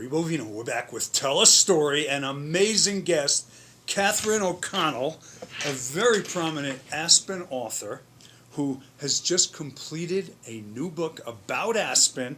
Jerry Bovino. We're back with Tell a Story, an amazing guest, Catherine O'Connell, a very prominent Aspen author who has just completed a new book about Aspen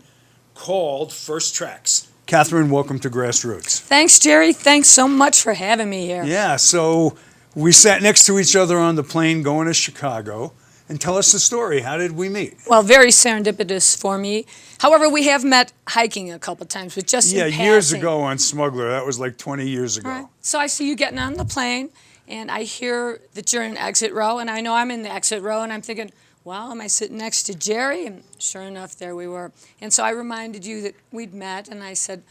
called First Tracks. Catherine, welcome to GrassRoots. Thanks, Jerry. Thanks so much for having me here. Yeah, so we sat next to each other on the plane going to Chicago. And tell us the story. How did we meet? Well, very serendipitous for me. However, we have met hiking a couple times, but just in passing. Years ago on Smuggler. That was like 20 years ago. Right. So I see you getting on the plane, and I hear that you're in exit row, and I know I'm in the exit row, and I'm thinking, well, am I sitting next to Jerry? And sure enough, there we were. And so I reminded you that we'd met, and I said,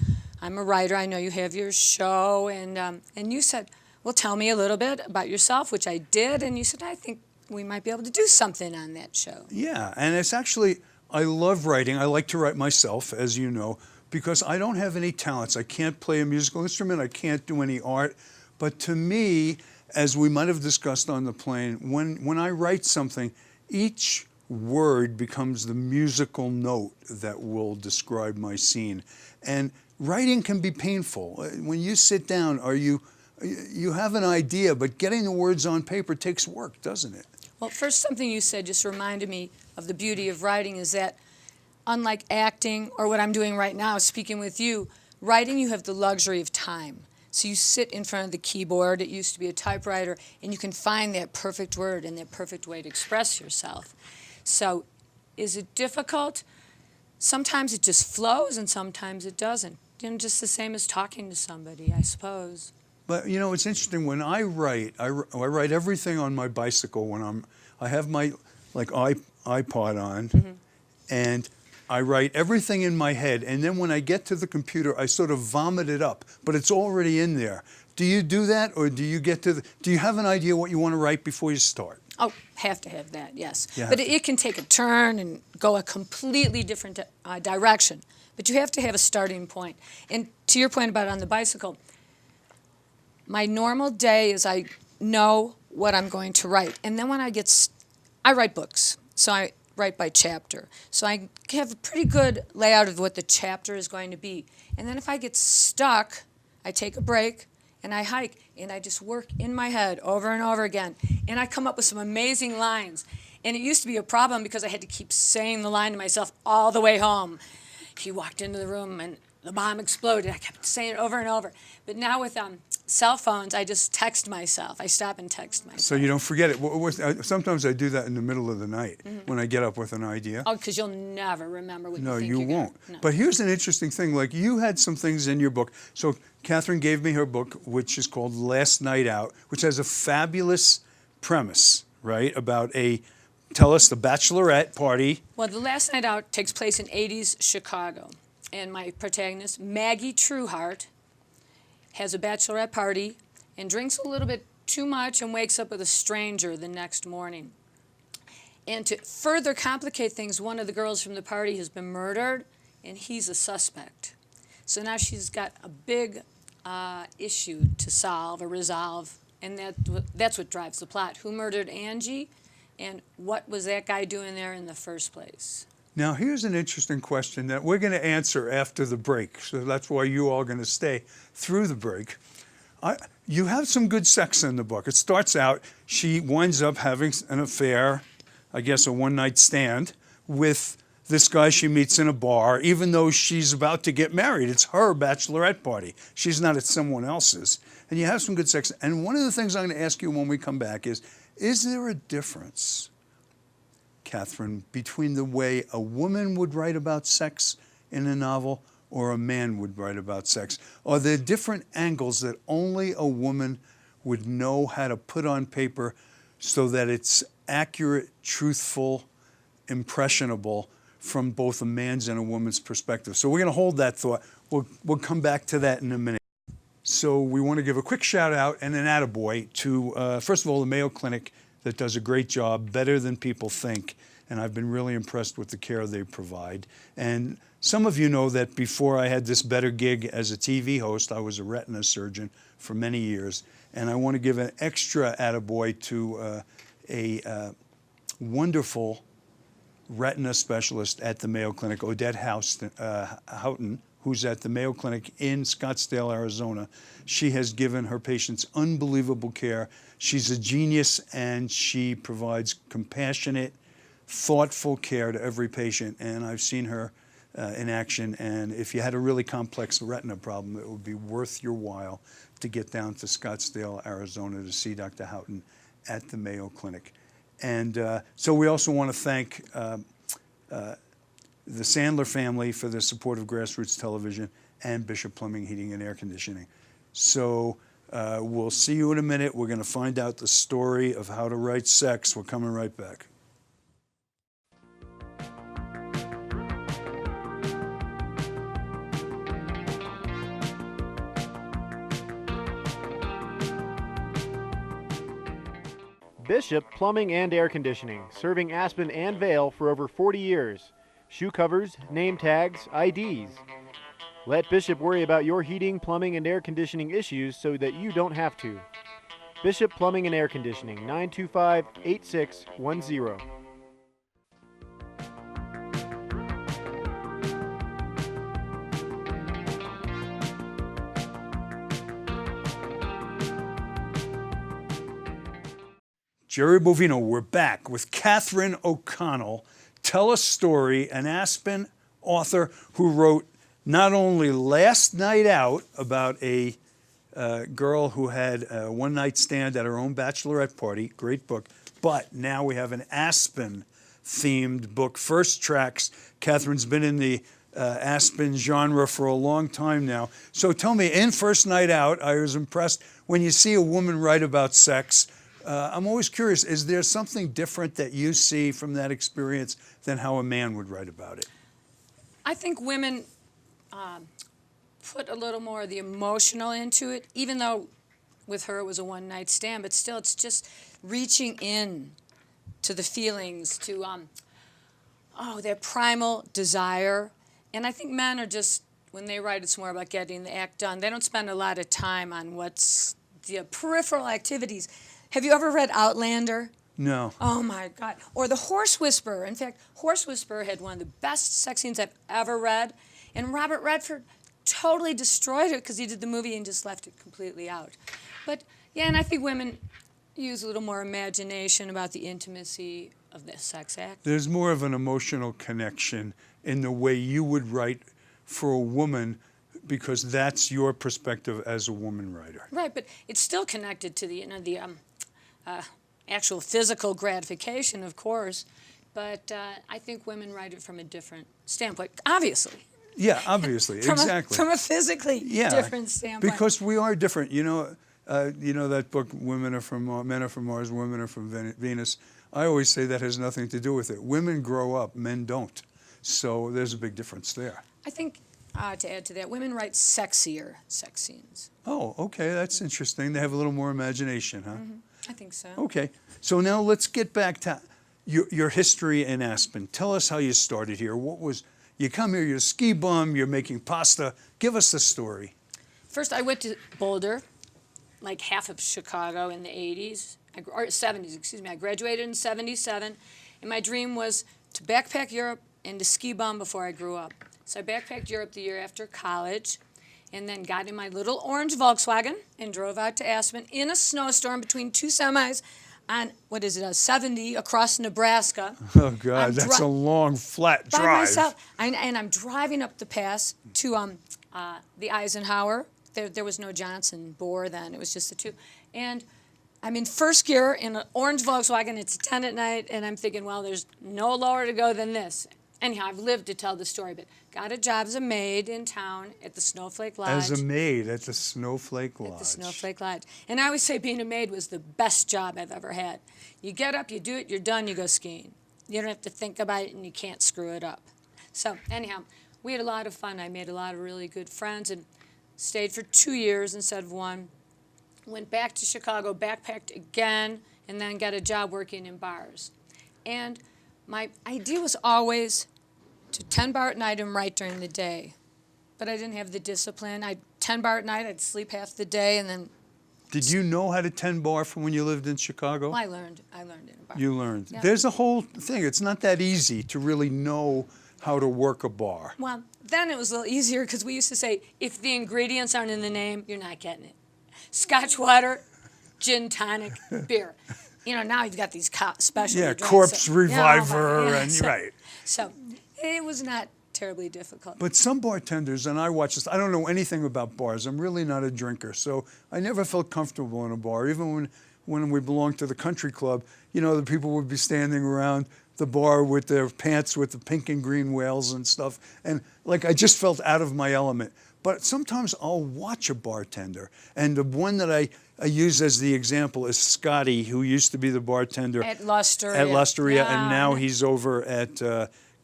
I'm a writer. I know you have your show. And you said, well, tell me a little bit about yourself, which I did. And you said, I think we might be able to do something on that show. Yeah, and it's actually, I love writing. I like to write myself, as you know, because I don't have any talents. I can't play a musical instrument. I can't do any art. But to me, as we might have discussed on the plane, when I write something, each word becomes the musical note that will describe my scene. And writing can be painful. When you sit down, you have an idea, but getting the words on paper takes work, doesn't it? Well, first, something you said just reminded me of the beauty of writing is that, unlike acting or what I'm doing right now, speaking with you, writing you have the luxury of time. So you sit in front of the keyboard, it used to be a typewriter, and you can find that perfect word and that perfect way to express yourself. So is it difficult? Sometimes it just flows and sometimes it doesn't. You know, just the same as talking to somebody, I suppose. But you know, it's interesting. When I write everything on my bicycle. I have my iPod on, and I write everything in my head. And then when I get to the computer, I sort of vomit it up. But it's already in there. Do you do that, or do you do you have an idea what you want to write before you start? Oh, have to have that, yes. But it can take a turn and go a completely different direction. But you have to have a starting point. And to your point about on the bicycle, my normal day is I know what I'm going to write. And then when I write books, so I write by chapter. So I have a pretty good layout of what the chapter is going to be. And then if I get stuck, I take a break and I hike and I just work in my head over and over again. And I come up with some amazing lines. And it used to be a problem because I had to keep saying the line to myself all the way home. He walked into the room and the bomb exploded. I kept saying it over and over. But now with cell phones, I just text myself. I stop and text myself. So you don't forget it. Sometimes I do that in the middle of the night when I get up with an idea. Oh, because you'll never remember what you think you won't. No. But here's an interesting thing. Like, you had some things in your book. So Catherine gave me her book, which is called Last Night Out, which has a fabulous premise, right, about tell us, the bachelorette party. Well, the Last Night Out takes place in 80s Chicago. And my protagonist, Maggie Trueheart, has a bachelorette party and drinks a little bit too much and wakes up with a stranger the next morning. And to further complicate things, one of the girls from the party has been murdered, and he's a suspect. So now she's got a big issue to solve or resolve, and that's what drives the plot. Who murdered Angie, and what was that guy doing there in the first place? Now, here's an interesting question that we're going to answer after the break. So that's why you all are going to stay through the break. You have some good sex in the book. It starts out, she winds up having an affair, I guess a one-night stand, with this guy she meets in a bar, even though she's about to get married. It's her bachelorette party. She's not at someone else's. And you have some good sex. And one of the things I'm going to ask you when we come back is there a difference, Catherine, between the way a woman would write about sex in a novel or a man would write about sex? Are there different angles that only a woman would know how to put on paper so that it's accurate, truthful, impressionable from both a man's and a woman's perspective? So we're going to hold that thought. We'll come back to that in a minute. So we want to give a quick shout out and an attaboy to, first of all, the Mayo Clinic that does a great job, better than people think. And I've been really impressed with the care they provide. And some of you know that before I had this better gig as a TV host, I was a retina surgeon for many years. And I want to give an extra attaboy to a wonderful retina specialist at the Mayo Clinic, Odette Houghton, who's at the Mayo Clinic in Scottsdale, Arizona. She has given her patients unbelievable care. She's a genius, and she provides compassionate, thoughtful care to every patient, and I've seen her in action, and if you had a really complex retina problem, it would be worth your while to get down to Scottsdale, Arizona to see Dr. Houghton at the Mayo Clinic. And so we also want to thank the Sandler family for their support of Grassroots Television and Bishop Plumbing, Heating, and Air Conditioning. So we'll see you in a minute. We're going to find out the story of how to write sex. We're coming right back. Bishop Plumbing and Air Conditioning, serving Aspen and Vail for over 40 years. Shoe covers, name tags, IDs. Let Bishop worry about your heating, plumbing, and air conditioning issues so that you don't have to. Bishop Plumbing and Air Conditioning, 925-8610. Jerry Bovino, we're back with Catherine O'Connell. Tell a story, an Aspen author who wrote not only Last Night Out about a girl who had a one-night stand at her own bachelorette party, great book, but now we have an Aspen-themed book, First Tracks. Catherine's been in the Aspen genre for a long time now. So tell me, in First Night Out, I was impressed when you see a woman write about sex. I'm always curious, is there something different that you see from that experience than how a man would write about it? I think women put a little more of the emotional into it, even though with her it was a one-night stand, but still it's just reaching in to the feelings, to their primal desire. And I think men are just, when they write, it's more about getting the act done. They don't spend a lot of time on what's the peripheral activities. Have you ever read Outlander? No. Oh my God. Or The Horse Whisperer. In fact, Horse Whisperer had one of the best sex scenes I've ever read. And Robert Redford totally destroyed it because he did the movie and just left it completely out. But yeah, and I think women use a little more imagination about the intimacy of the sex act. There's more of an emotional connection in the way you would write for a woman, because that's your perspective as a woman writer. Right, but it's still connected to the actual physical gratification, of course. But I think women write it from a different standpoint, obviously. Yeah, obviously, exactly. From a physically different standpoint. Because we are different. You know that book, Men are from Mars, Women are from Venus. I always say that has nothing to do with it. Women grow up, men don't. So there's a big difference there. I think, to add to that, women write sexier sex scenes. Oh, okay, that's interesting. They have a little more imagination, huh? Mm-hmm. I think so. Okay, so now let's get back to your history in Aspen. Tell us how you started here. What was, you come here, you're a ski bum, you're making pasta. Give us the story. First, I went to Boulder, like half of Chicago in the 80s, or 70s, excuse me. I graduated in 77, and my dream was to backpack Europe and to ski bum before I grew up. So I backpacked Europe the year after college, and then got in my little orange Volkswagen and drove out to Aspen in a snowstorm between two semis on, 70 across Nebraska. Oh, God, that's a long, flat drive. By myself. And I'm driving up the pass to the Eisenhower. There was no Johnson Bohr then. It was just the two. And I'm in first gear in an orange Volkswagen. It's 10 at night, and I'm thinking, well, there's no lower to go than this. Anyhow, I've lived to tell the story, but got a job as a maid in town at the Snowflake Lodge. As a maid at the Snowflake Lodge. At the Snowflake Lodge. And I always say being a maid was the best job I've ever had. You get up, you do it, you're done, you go skiing. You don't have to think about it, and you can't screw it up. So anyhow, we had a lot of fun. I made a lot of really good friends and stayed for 2 years instead of 1. Went back to Chicago, backpacked again, and then got a job working in bars. And my idea was always to 10 bar at night and write during the day. But I didn't have the discipline. 10 bar at night, I'd sleep half the day, and then... Did you know how to 10 bar from when you lived in Chicago? Well, I learned in a bar. You learned. Yeah. There's a whole thing. It's not that easy to really know how to work a bar. Well, then it was a little easier because we used to say, if the ingredients aren't in the name, you're not getting it. Scotch water, gin tonic, beer. You know, now you've got these special drinks. Corpse Reviver, right. So it was not terribly difficult. But some bartenders, and I watch this, I don't know anything about bars. I'm really not a drinker, so I never felt comfortable in a bar. Even when we belonged to the country club, you know, the people would be standing around the bar with their pants with the pink and green whales and stuff. And like, I just felt out of my element. But sometimes I'll watch a bartender. And the one that I use as the example is Scotty, who used to be the bartender at L'Osteria. And now he's over at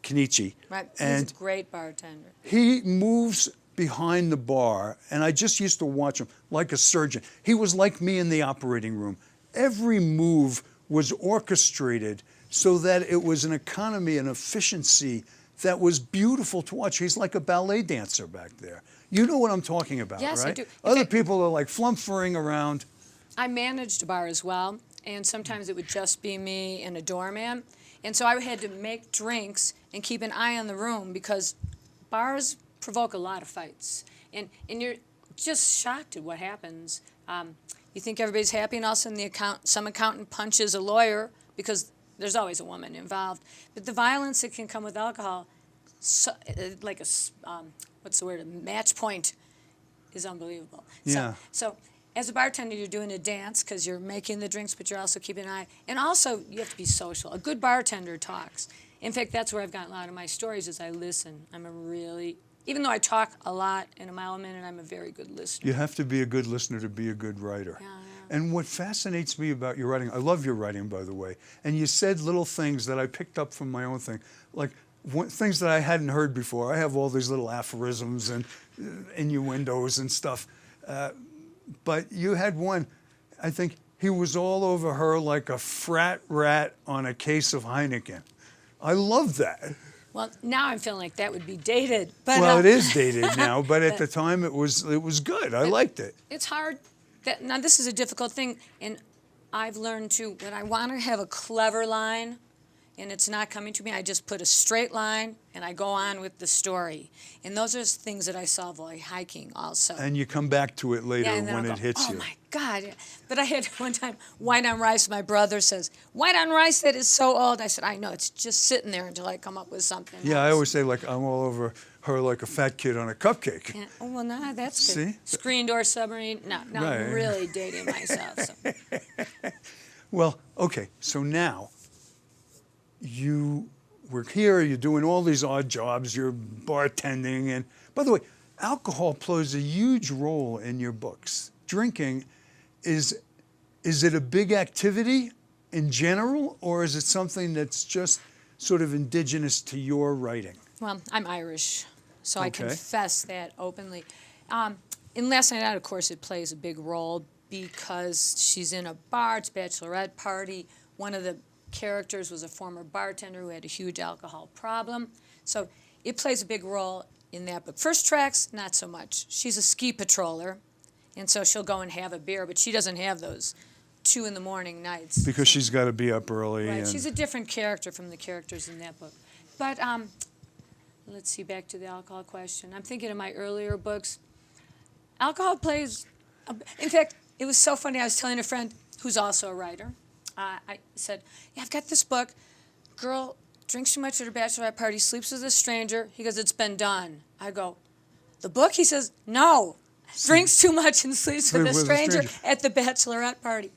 Kenichi. Right, and he's a great bartender. He moves behind the bar, and I just used to watch him like a surgeon. He was like me in the operating room. Every move was orchestrated so that it was an economy and efficiency that was beautiful to watch. He's like a ballet dancer back there. You know what I'm talking about, yes, right? I do. Other people are like flumphering around. I managed a bar as well, and sometimes it would just be me and a doorman. And so I had to make drinks and keep an eye on the room because bars provoke a lot of fights. And you're just shocked at what happens. You think everybody's happy, and all of a sudden some accountant punches a lawyer because there's always a woman involved. But the violence that can come with alcohol, like what's the word, a match point, is unbelievable. Yeah. So as a bartender, you're doing a dance because you're making the drinks, but you're also keeping an eye. And also, you have to be social. A good bartender talks. In fact, that's where I've gotten a lot of my stories is I listen. Even though I talk a lot in a mile a minute, I'm a very good listener. You have to be a good listener to be a good writer. Yeah. And what fascinates me about your writing, I love your writing, by the way, and you said little things that I picked up from my own thing, like things that I hadn't heard before. I have all these little aphorisms and innuendos and stuff. But you had one, I think, he was all over her like a frat rat on a case of Heineken. I love that. Well, now I'm feeling like that would be dated. But, well, it is dated now, but at the time it was good. I liked it. It's hard. Now, this is a difficult thing, and I've learned to, when I want to have a clever line, and it's not coming to me, I just put a straight line, and I go on with the story. And those are things that I solve while hiking also. And you come back to it later when it hits you. Oh, my God. But I had one time, white on rice, my brother says, white on rice, that is so old. I said, I know, it's just sitting there until I come up with something Yeah, else. I always say, like, I'm all over her like a fat kid on a cupcake. Yeah. Oh, well, no, that's good. See? Screen door submarine. No, Right. I'm really dating myself. So. Well, okay, so now you were here, you're doing all these odd jobs, you're bartending, and by the way, alcohol plays a huge role in your books. Drinking, is it a big activity in general, or is it something that's just sort of indigenous to your writing? Well, I'm Irish, so I Okay. confess that openly. In Last Night Out, of course, it plays a big role because she's in a bar, it's a bachelorette party. One of the characters was a former bartender who had a huge alcohol problem. So it plays a big role in that book. First Tracks, not so much. She's a ski patroller, and so she'll go and have a beer, but she doesn't have those 2 in the morning nights. Because she's got to be up early. Right, and she's a different character from the characters in that book. But let's see, back to the alcohol question. I'm thinking of my earlier books. Alcohol plays, in fact, it was so funny. I was telling a friend who's also a writer. I said, yeah, I've got this book. Girl drinks too much at her bachelorette party, sleeps with a stranger. He goes, it's been done. I go, the book? He says, no. Drinks too much and sleeps with a stranger at the bachelorette party.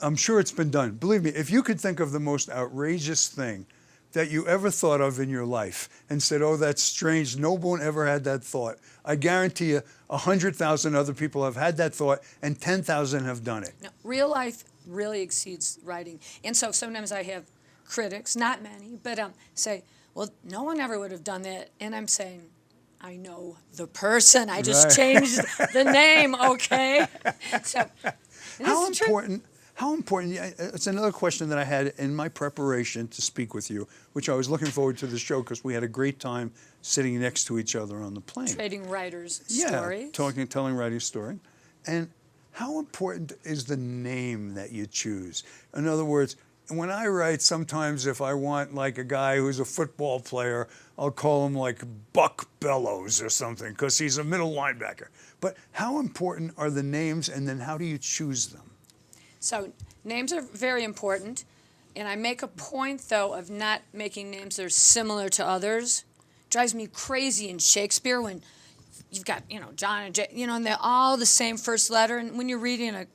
I'm sure it's been done. Believe me, if you could think of the most outrageous thing that you ever thought of in your life and said, oh, that's strange, no one ever had that thought, I guarantee you 100,000 other people have had that thought and 10,000 have done it. No, real life really exceeds writing. And so sometimes I have critics, not many, but say, well, no one ever would have done that. And I'm saying, I know the person. I just changed the name, okay? So, How important, it's another question that I had in my preparation to speak with you, which I was looking forward to the show because we had a great time sitting next to each other on the plane. Trading writers' stories. stories. Telling writing story. And how important is the name that you choose? In other words, when I write, sometimes if I want like a guy who's a football player, I'll call him like Buck Bellows or something because he's a middle linebacker. But how important are the names, and then how do you choose them? So names are very important, and I make a point, though, of not making names that are similar to others. Drives me crazy in Shakespeare when you've got, John and Jay, and they're all the same first letter, and when you're reading a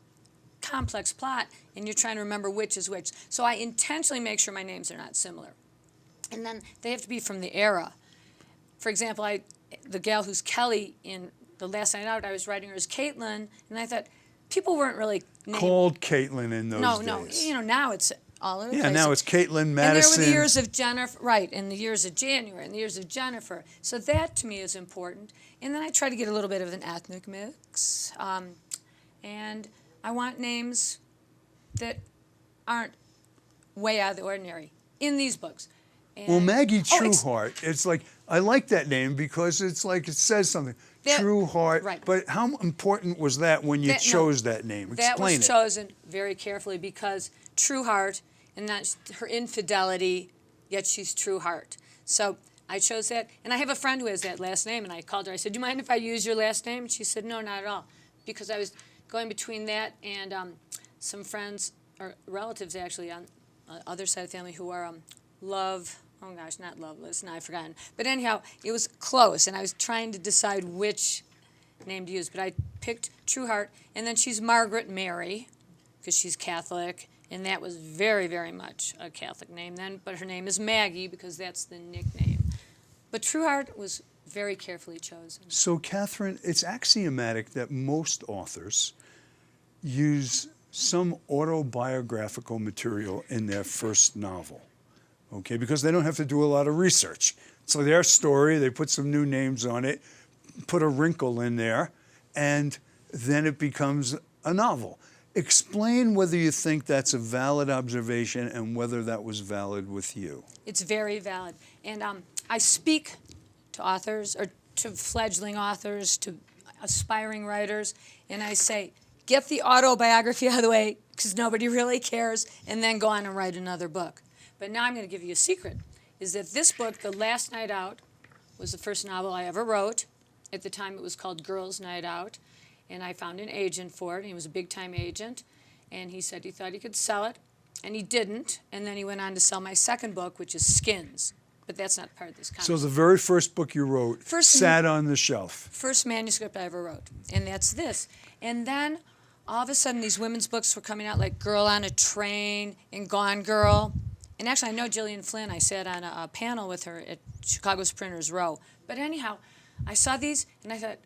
complex plot and you're trying to remember which is which. So I intentionally make sure my names are not similar. And then they have to be from the era. For example, the gal who's Kelly in The Last Night Out, I was writing her as Caitlin, and I thought people weren't really called Caitlin in those days. No, now it's all over the place. Yeah, now it's Caitlin, Madison. And there were the years of Jennifer, right, and the years of January, and the years of Jennifer. So that, to me, is important. And then I try to get a little bit of an ethnic mix. And I want names that aren't way out of the ordinary in these books. And, well, Maggie Trueheart, it's like, I like that name because it's like it says something. Trueheart. Right. But how important was that when you chose that name? Explain that was it. chosen very carefully because Trueheart, and that's her infidelity, yet she's Trueheart. So I chose that. And I have a friend who has that last name, and I called her. I said, do you mind if I use your last name? And she said, no, not at all. Because I was going between that and some friends, or relatives actually, on the other side of the family who are not Loveless, no, I've forgotten. But anyhow, it was close, and I was trying to decide which name to use. But I picked Trueheart, and then she's Margaret Mary, because she's Catholic, and that was very, very much a Catholic name then. But her name is Maggie, because that's the nickname. But Trueheart was very carefully chosen. So, Catherine, it's axiomatic that most authors use some autobiographical material in their first novel, okay, because they don't have to do a lot of research. So their story, they put some new names on it, put a wrinkle in there, and then it becomes a novel. Explain whether you think that's a valid observation and whether that was valid with you. It's very valid. And I speak to authors, or to fledgling authors, to aspiring writers, and I say, get the autobiography out of the way because nobody really cares, and then go on and write another book. But now I'm going to give you a secret, is that this book, The Last Night Out, was the first novel I ever wrote. At the time it was called Girls' Night Out, and I found an agent for it, and he was a big-time agent, and he said he thought he could sell it, and he didn't, and then he went on to sell my second book, which is Skins. But that's not part of this conversation. So the very first book you wrote sat on the shelf. First manuscript I ever wrote, and that's this. And then all of a sudden these women's books were coming out, like Girl on a Train and Gone Girl. And actually I know Gillian Flynn. I sat on a panel with her at Chicago's Printers Row. But anyhow, I saw these and I thought,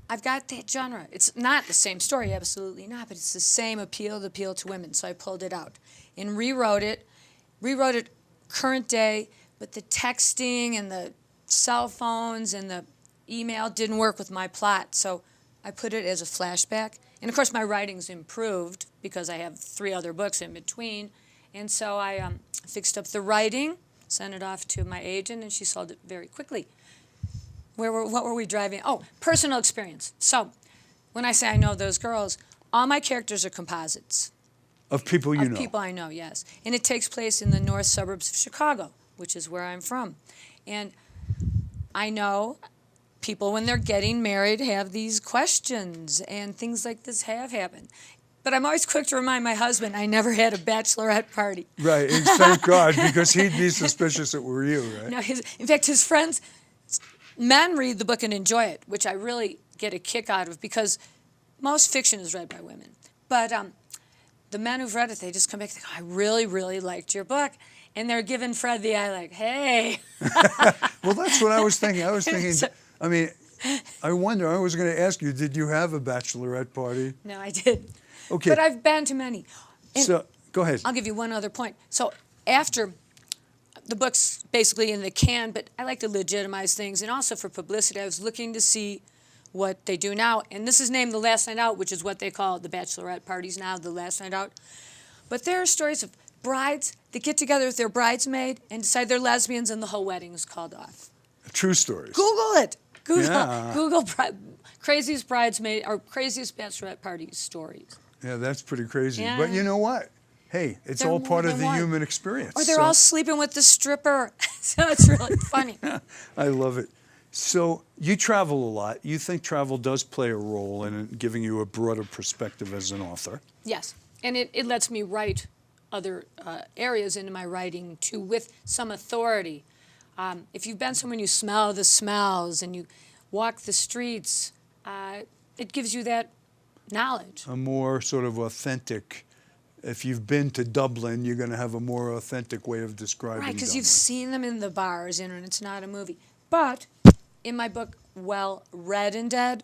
I've got that genre. It's not the same story, absolutely not, but it's the same appeal to women. So I pulled it out and rewrote it current day. But the texting and the cell phones and the email didn't work with my plot, so I put it as a flashback. And of course my writing's improved because I have 3 other books in between. And so I fixed up the writing, sent it off to my agent, and she sold it very quickly. What were we driving? Oh, personal experience. So when I say I know those girls, all my characters are composites. Of people you know? Of people I know, yes. And it takes place in the north suburbs of Chicago, which is where I'm from. And I know people, when they're getting married, have these questions, and things like this have happened. But I'm always quick to remind my husband I never had a bachelorette party. Right, and thank God, because he'd be suspicious it were you, right? No, in fact, his friends, men read the book and enjoy it, which I really get a kick out of, because most fiction is read by women. But the men who've read it, they just come back and go, I really, really liked your book. And they're giving Fred the eye like, hey. Well, that's what I was thinking. I mean, I wonder, I was going to ask you, did you have a bachelorette party? No, I did. Okay. But I've been to many. And so, go ahead. I'll give you one other point. So after the book's basically in the can, but I like to legitimize things. And also for publicity, I was looking to see what they do now. And this is named The Last Night Out, which is what they call the bachelorette parties now, The Last Night Out. But there are stories of brides that get together with their bridesmaid and decide they're lesbians, and the whole wedding is called off. True stories. Google it. Yeah. Google craziest bridesmaid or craziest bachelorette party stories. Yeah, that's pretty crazy. Yeah. But you know what? hey, it's They're all more part of than the one. human experience. Or they're So- all sleeping with the stripper. So it's really funny. I love it. So you travel a lot. You think travel does play a role in giving you a broader perspective as an author. Yes, and it lets me write other areas into my writing too with some authority. If you've been somewhere and you smell the smells and you walk the streets, it gives you that knowledge. A more sort of authentic, if you've been to Dublin, you're going to have a more authentic way of describing Right, because Dublin. you've seen them in the bars, and it's not a movie. But in my book, Well Read and Dead,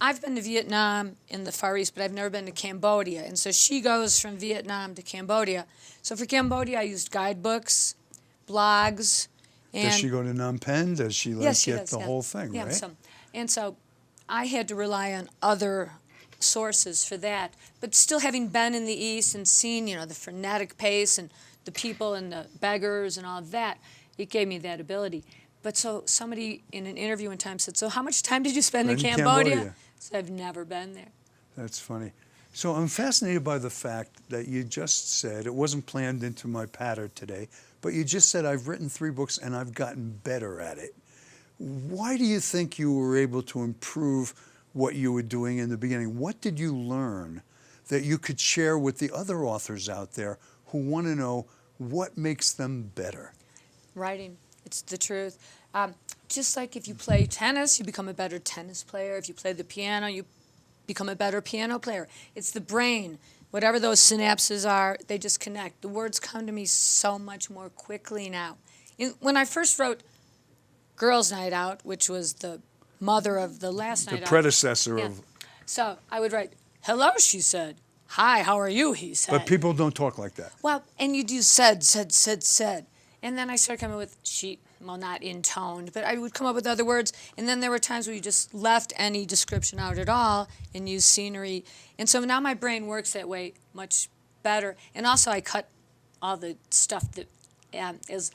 I've been to Vietnam in the Far East, but I've never been to Cambodia. And so she goes from Vietnam to Cambodia. So for Cambodia, I used guidebooks, blogs. And Does she go to Phnom Penh? Does she like yes, she get does, the yeah. whole thing, Yeah, right? And so I had to rely on other sources for that. But still having been in the East and seen, the frenetic pace and the people and the beggars and all of that, it gave me that ability. But so somebody in an interview one time said, so how much time did you spend in Cambodia? So I've never been there. That's funny. So I'm fascinated by the fact that you just said, it wasn't planned into my patter today, but you just said, I've written 3 books and I've gotten better at it. Why do you think you were able to improve what you were doing in the beginning? What did you learn that you could share with the other authors out there who want to know what makes them better? Writing. It's the truth. Just like if you play tennis, you become a better tennis player. If you play the piano, you become a better piano player. It's the brain. Whatever those synapses are, they just connect. The words come to me so much more quickly now. When I first wrote Girls' Night Out, which was the mother of the last The night out. predecessor Yeah. of... So I would write, hello, she said. Hi, how are you, he said. But people don't talk like that. Well, and you do said. And then I started coming with not intoned, but I would come up with other words. And then there were times where you just left any description out at all and used scenery. And so now my brain works that way much better. And also I cut all the stuff that, as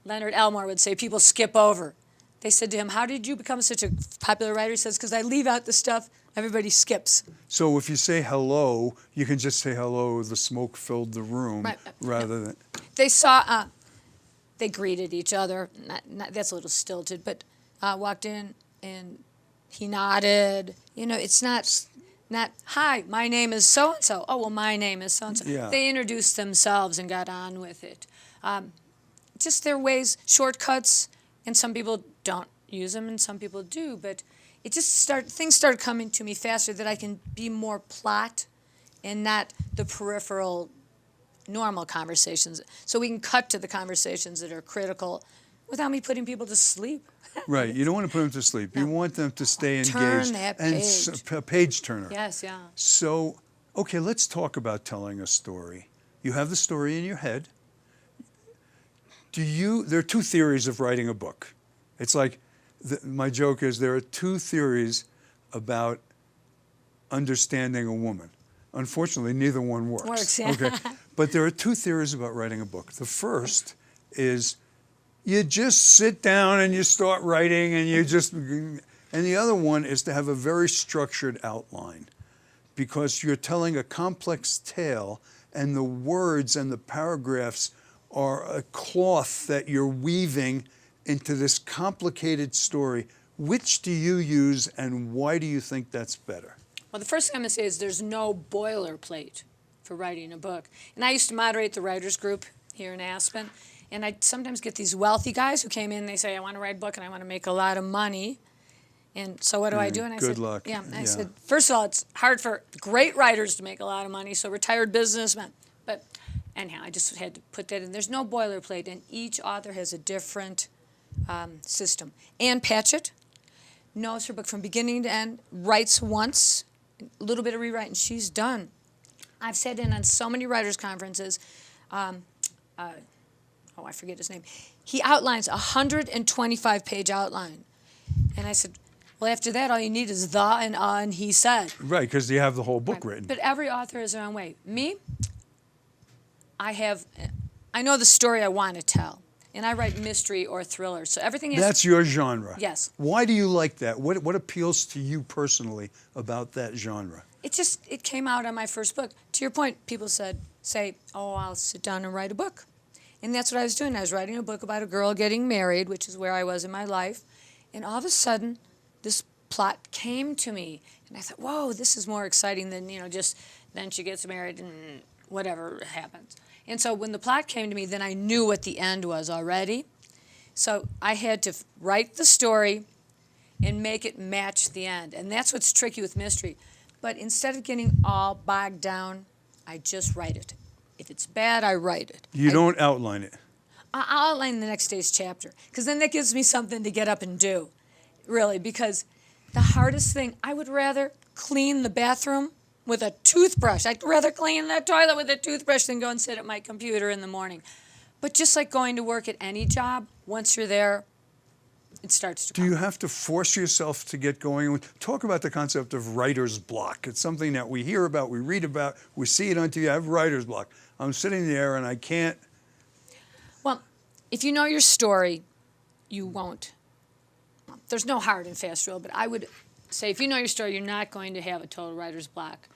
Leonard Elmore would say, people skip over. They said to him, how did you become such a popular writer? He says, because I leave out the stuff everybody skips. So if you say hello, you can just say hello, the smoke filled the room, Right. rather than... They saw, they greeted each other. That's a little stilted, but walked in and he nodded. It's not, hi, my name is so-and-so. Oh, well, my name is so-and-so. Yeah. They introduced themselves and got on with it. Just their ways, shortcuts, and some people don't use them and some people do, but it just things started coming to me faster that I can be more plot and not the peripheral normal conversations. So we can cut to the conversations that are critical without me putting people to sleep. Right, you don't want to put them to sleep. You want them to stay engaged. Turn that And page. a page turner. Yes, yeah. So, okay, let's talk about telling a story. You have the story in your head. There are 2 theories of writing a book. It's like, my joke is there are 2 theories about understanding a woman. Unfortunately, neither one works. Works, yeah. Okay, but there are 2 theories about writing a book. The first is you just sit down and you start writing and the other one is to have a very structured outline because you're telling a complex tale and the words and the paragraphs are a cloth that you're weaving into this complicated story. Which do you use and why do you think that's better? Well, the first thing I'm going to say is there's no boilerplate for writing a book. And I used to moderate the writers group here in Aspen, and I sometimes get these wealthy guys who came in and they say, I want to write a book and I want to make a lot of money. And so what do I do? And I Good said, luck. Yeah. And I Yeah. said, first of all, it's hard for great writers to make a lot of money, so retired businessmen. But anyhow, I just had to put that in. There's no boilerplate, and each author has a different system. Ann Patchett knows her book from beginning to end, writes once, a little bit of rewrite, and she's done. I've sat in on so many writers' conferences. I forget his name. He outlines a 125-page outline. And I said, well, after that, all you need is the and he said. Right, because you have the whole book written. But every author has their own way. Me, I know the story I want to tell. And I write mystery or thriller. So everything is... That's your genre. Yes. Why do you like that? What appeals to you personally about that genre? it came out on my first book. To your point, people say, oh, I'll sit down and write a book. And that's what I was doing. I was writing a book about a girl getting married, which is where I was in my life. And all of a sudden, this plot came to me. And I thought, whoa, this is more exciting than, just then she gets married and whatever happens. And so when the plot came to me, then I knew what the end was already. So I had to write the story and make it match the end. And that's what's tricky with mystery. But instead of getting all bogged down, I just write it. If it's bad, I write it. You don't outline it. I'll outline the next day's chapter, because then that gives me something to get up and do, really, because the hardest thing, I would rather clean the bathroom with a toothbrush. I'd rather clean the toilet with a toothbrush than go and sit at my computer in the morning. But just like going to work at any job, once you're there, it starts to come. Do you have to force yourself to get going? Talk about the concept of writer's block. It's something that we hear about, we read about, we see it on TV. I have writer's block. I'm sitting there and I can't. Well, if you know your story, you won't. There's no hard and fast rule, but I would say if you know your story, you're not going to have a total writer's block.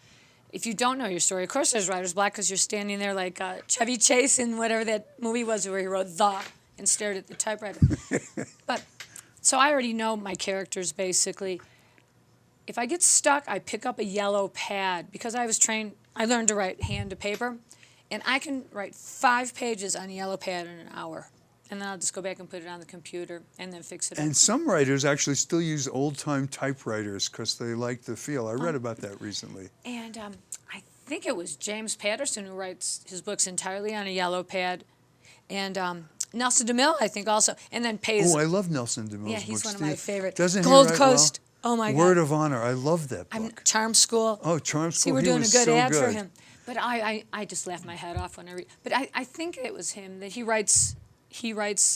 If you don't know your story, of course there's writer's block because you're standing there like Chevy Chase in whatever that movie was where he wrote "the" and stared at the typewriter. But so I already know my characters basically. If I get stuck, I pick up a yellow pad because I was trained. I learned to write hand to paper, and I can write 5 pages on a yellow pad in an hour. And then I'll just go back and put it on the computer and then fix it up. And some writers actually still use old-time typewriters because they like the feel. I read about that recently. And I think it was James Patterson who writes his books entirely on a yellow pad. And Nelson DeMille, I think, also. And then pays. Oh, I love Nelson DeMille's Yeah, he's books. one of my favorite. Doesn't Gold he write Coast. Well? Oh, my God. Word of Honor. I love that book. Charm School. Oh, Charm School. See, we're He doing a was good so ad for good. him. But I just laugh my head off when I read. But I think it was him that he writes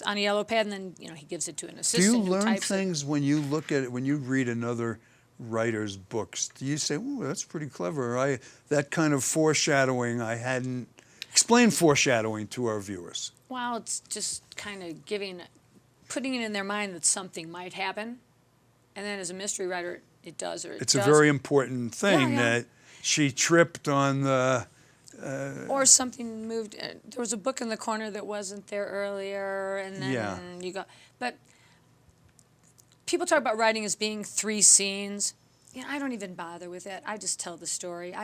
on a yellow pad and then he gives it to an Do assistant. you who learn types it. things when you look at it, when you read another writer's books? Do you say, "Oh, that's pretty clever"? That kind of foreshadowing, I hadn't. Explain foreshadowing to our viewers. Well, it's just kind of putting it in their mind that something might happen, and then as a mystery writer, it does or it It's doesn't. a very important thing Yeah. that she tripped on the. Or something moved. There was a book in the corner that wasn't there earlier, and then you go. But people talk about writing as being 3 scenes. I don't even bother with that. I just tell the story.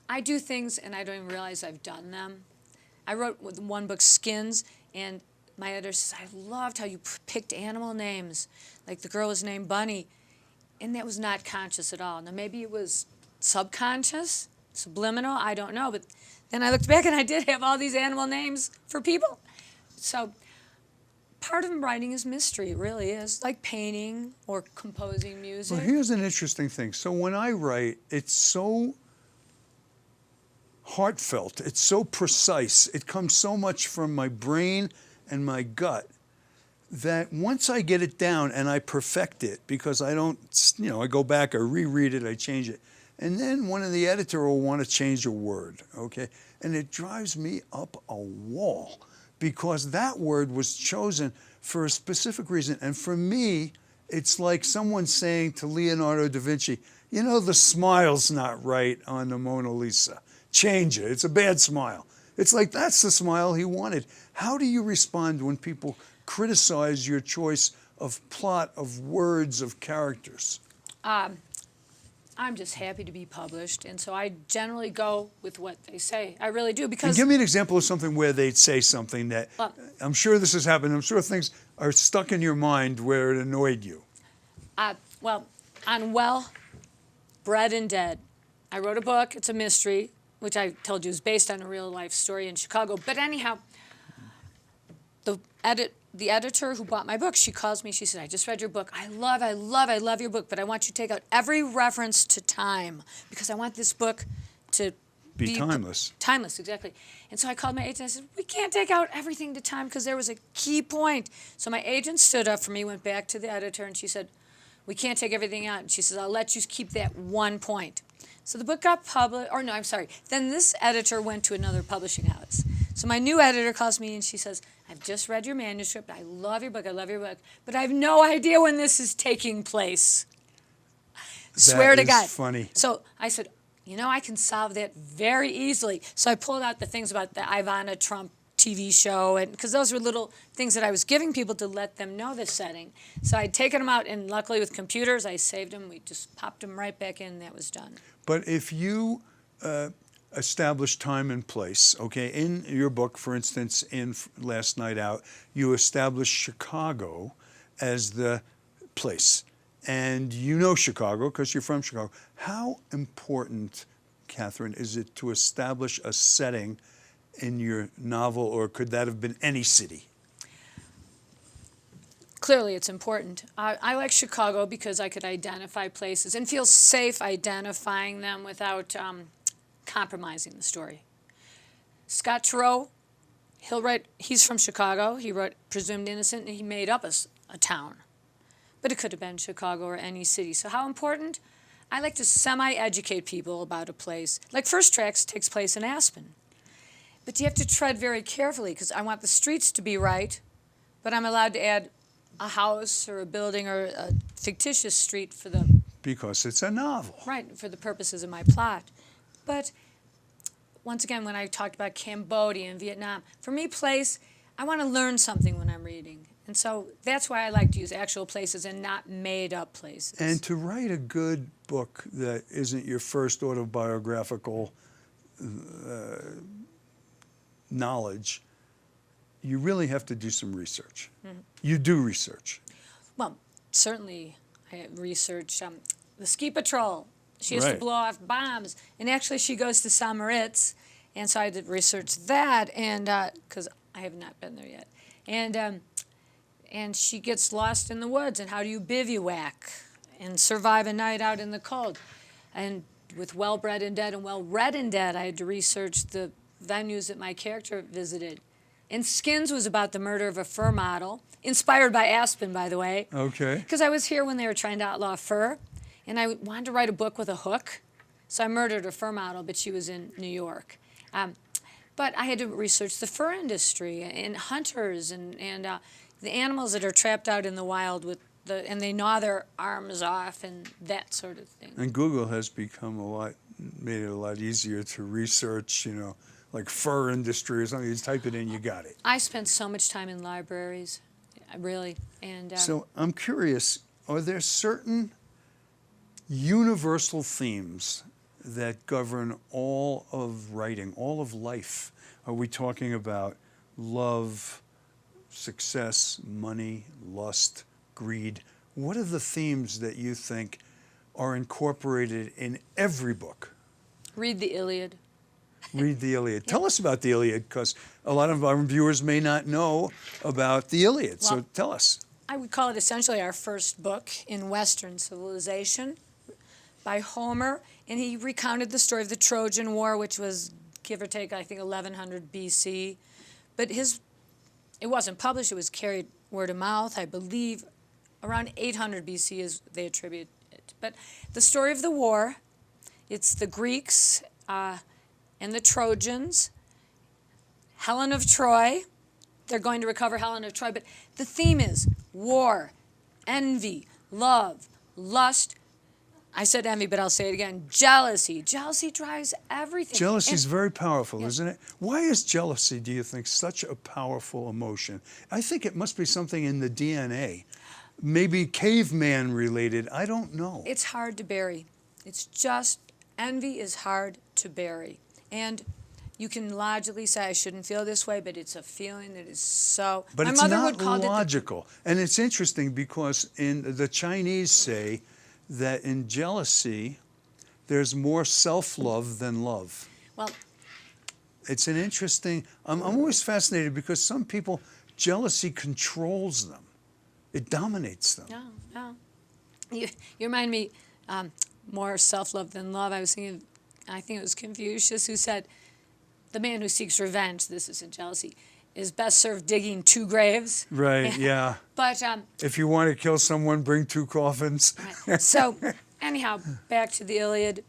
I do things, and I don't even realize I've done them. I wrote with one book, Skins, and my editor says, I loved how you picked animal names. Like the girl was named Bunny, and that was not conscious at all. Now, maybe it was subconscious, subliminal, I don't know. But then I looked back, and I did have all these animal names for people. So part of writing is mystery, it really is, like painting or composing music. Well, here's an interesting thing. So when I write, it's so heartfelt. It's so precise. It comes so much from my brain and my gut that once I get it down and I perfect it, because I don't, I go back, I reread it, I change it. And then one of the editor will want to change a word, okay? And it drives me up a wall because that word was chosen for a specific reason. And for me, it's like someone saying to Leonardo da Vinci, the smile's not right on the Mona Lisa. Change it. It's a bad smile. It's like, that's the smile he wanted. How do you respond when people criticize your choice of plot, of words, of characters? I'm just happy to be published, and so I generally go with what they say. I really do, because... And give me an example of something where they'd say something that... I'm sure this has happened. I'm sure things are stuck in your mind where it annoyed you. Well, on Bred and Dead, I wrote a book. It's a mystery, which I told you is based on a real-life story in Chicago. But anyhow, the editor who bought my book, she calls me. She said, I just read your book. I love your book, but I want you to take out every reference to time because I want this book to be timeless. Timeless, exactly. And so I called my agent. I said, we can't take out everything to time because there was a key point. So my agent stood up for me, went back to the editor, and she said, we can't take everything out. And she says, I'll let you keep that one point. So the book got published. Or no, I'm sorry. Then this editor went to another publishing house. So my new editor calls me and she says, I've just read your manuscript. I love your book. But I have no idea when this is taking place. Swear to God. That is funny. So I said, you know, I can solve that very easily. So I pulled out the things about the Ivana Trump TV show, and because those were little things that I was giving people to let them know the setting. So I'd taken them out, and luckily with computers, I saved them. We just popped them right back in, and that was done. But if you establish time and place, okay, in your book, for instance, in Last Night Out, you establish Chicago as the place. And you know Chicago because you're from Chicago. How important, Catherine, is it to establish a setting in your novel, or could that have been any city? Clearly, it's important. I like Chicago because I could identify places and feel safe identifying them without compromising the story. Scott Turow, he's from Chicago. He wrote Presumed Innocent, and he made up a town. But it could have been Chicago or any city. So how important? I like to semi-educate people about a place. Like First Tracks takes place in Aspen. But you have to tread very carefully because I want the streets to be right, but I'm allowed to add a house or a building or a fictitious street for the... Because it's a novel. Right, for the purposes of my plot. But once again, when I talked about Cambodia and Vietnam, for me, place, I want to learn something when I'm reading. And so that's why I like to use actual places and not made-up places. And to write a good book that isn't your first autobiographical knowledge, you really have to do some research. Mm-hmm. You do research. Well, certainly I researched the ski patrol. She used to blow off bombs. And actually she goes to St. Moritz, and so I did research that, and because I have not been there yet. And she gets lost in the woods, and how do you bivouac and survive a night out in the cold? And with Well-Bred and Dead and Well-Read and Dead, I had to research the venues that my character visited. And Skins was about the murder of a fur model, inspired by Aspen, by the way. Okay. Because I was here when they were trying to outlaw fur, and I wanted to write a book with a hook. So I murdered a fur model, but she was in New York. But I had to research the fur industry and hunters and the animals that are trapped out in the wild and they gnaw their arms off and that sort of thing. And Google has become made it a lot easier to research, you know, like fur industry or something. You just type it in, you got it. I spent so much time in libraries, really. And so I'm curious, are there certain universal themes that govern all of writing, all of life? Are we talking about love, success, money, lust, greed? What are the themes that you think are incorporated in every book? Read the Iliad. Read the Iliad. Tell us about the Iliad, because a lot of our viewers may not know about the Iliad, so tell us. I would call it essentially our first book in Western civilization by Homer, and he recounted the story of the Trojan War, which was, give or take, I think 1100 BC. But it wasn't published, it was carried word of mouth, I believe, around 800 BC as they attribute it. But the story of the war, it's the Greeks and the Trojans, Helen of Troy. They're going to recover Helen of Troy, but the theme is war, envy, love, lust. I said envy, but I'll say it again. Jealousy. Jealousy drives everything. Jealousy is very powerful, isn't it? Why is jealousy, do you think, such a powerful emotion? I think it must be something in the DNA. Maybe caveman related. I don't know. It's hard to bury. It's just, envy is hard to bury. And you can logically say, I shouldn't feel this way, but it's a feeling that is so... But it's not logical. And it's interesting because the Chinese say that in jealousy, there's more self-love than love. Well, it's an interesting... I'm always fascinated because some people, jealousy controls them. It dominates them. No. You remind me more self-love than love. I was thinking, I think it was Confucius who said, the man who seeks revenge, this isn't jealousy, is best served digging 2 graves. Right, yeah. But if you want to kill someone, bring 2 coffins. Right. So anyhow, back to the Iliad.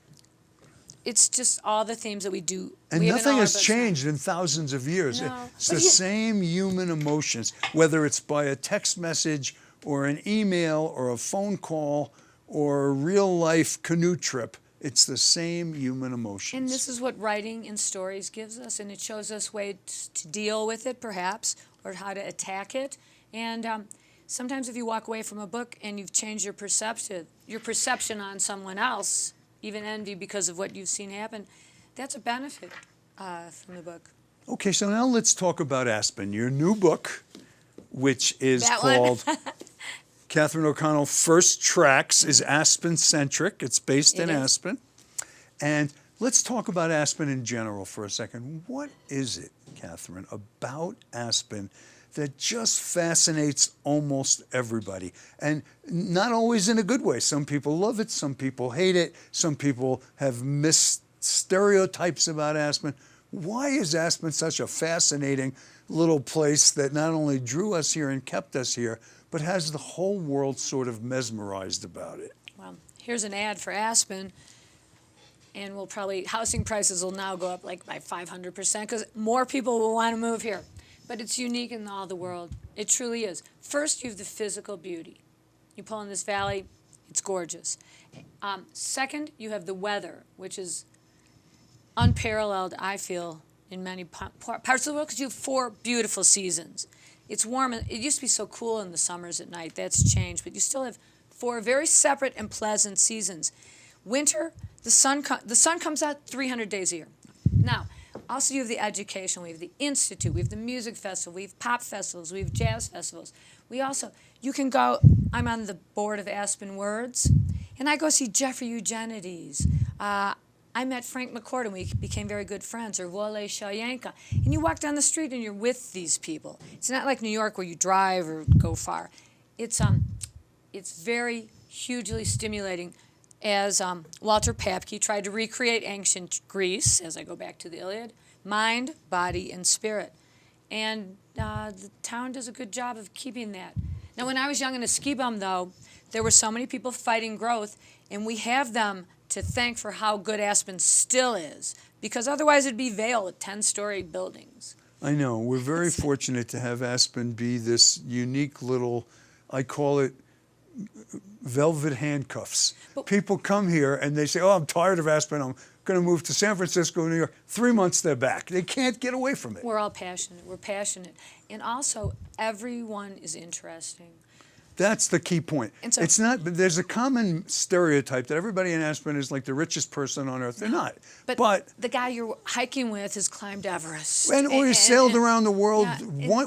It's just all the themes that we do. And nothing has changed in thousands of years. No. It's the same human emotions, whether it's by a text message or an email or a phone call or a real-life canoe trip. It's the same human emotions. And this is what writing in stories gives us, and it shows us ways to deal with it, perhaps, or how to attack it. And sometimes if you walk away from a book and you've changed your perception on someone else, even envy because of what you've seen happen, that's a benefit from the book. Okay, so now let's talk about Aspen, your new book, which is That called Catherine O'Connell First Tracks, is Aspen-centric. It's based in Aspen. And let's talk about Aspen in general for a second. What is it, Catherine, about Aspen that just fascinates almost everybody? And not always in a good way. Some people love it, some people hate it, some people have missed stereotypes about Aspen. Why is Aspen such a fascinating little place that not only drew us here and kept us here, but has the whole world sort of mesmerized about it? Well, here's an ad for Aspen, and housing prices will now go up like by 500% because more people will want to move here. But it's unique in all the world. It truly is. First, you have the physical beauty. You pull in this valley, it's gorgeous. Second, you have the weather, which is unparalleled, I feel, in many parts of the world because you have 4 beautiful seasons. It's warm. It used to be so cool in the summers at night. That's changed. But you still have 4 very separate and pleasant seasons. Winter, the sun comes out 300 days a year. Now, also you have the education. We have the Institute. We have the music festival. We have pop festivals. We have jazz festivals. You can go, I'm on the board of Aspen Words, and I go see Jeffrey Eugenides. I met Frank McCord, and we became very good friends, or Wole Shayenka. And you walk down the street, and you're with these people. It's not like New York where you drive or go far. It's very hugely stimulating. As Walter Papke tried to recreate ancient Greece, as I go back to the Iliad, mind, body, and spirit. And the town does a good job of keeping that. Now, when I was young in a ski bum, though, there were so many people fighting growth, and we have them to thank for how good Aspen still is, because otherwise it'd be Vail with 10-story buildings. I know. We're very fortunate to have Aspen be this unique little, I call it velvet handcuffs. People come here and they say, oh, I'm tired of Aspen. I'm going to move to San Francisco, New York. 3 months, they're back. They can't get away from it. We're all passionate. We're passionate. And also, everyone is interesting. That's the key point. It's not, but there's a common stereotype that everybody in Aspen is like the richest person on earth. They're not. But the guy you're hiking with has climbed Everest. Or he sailed around the world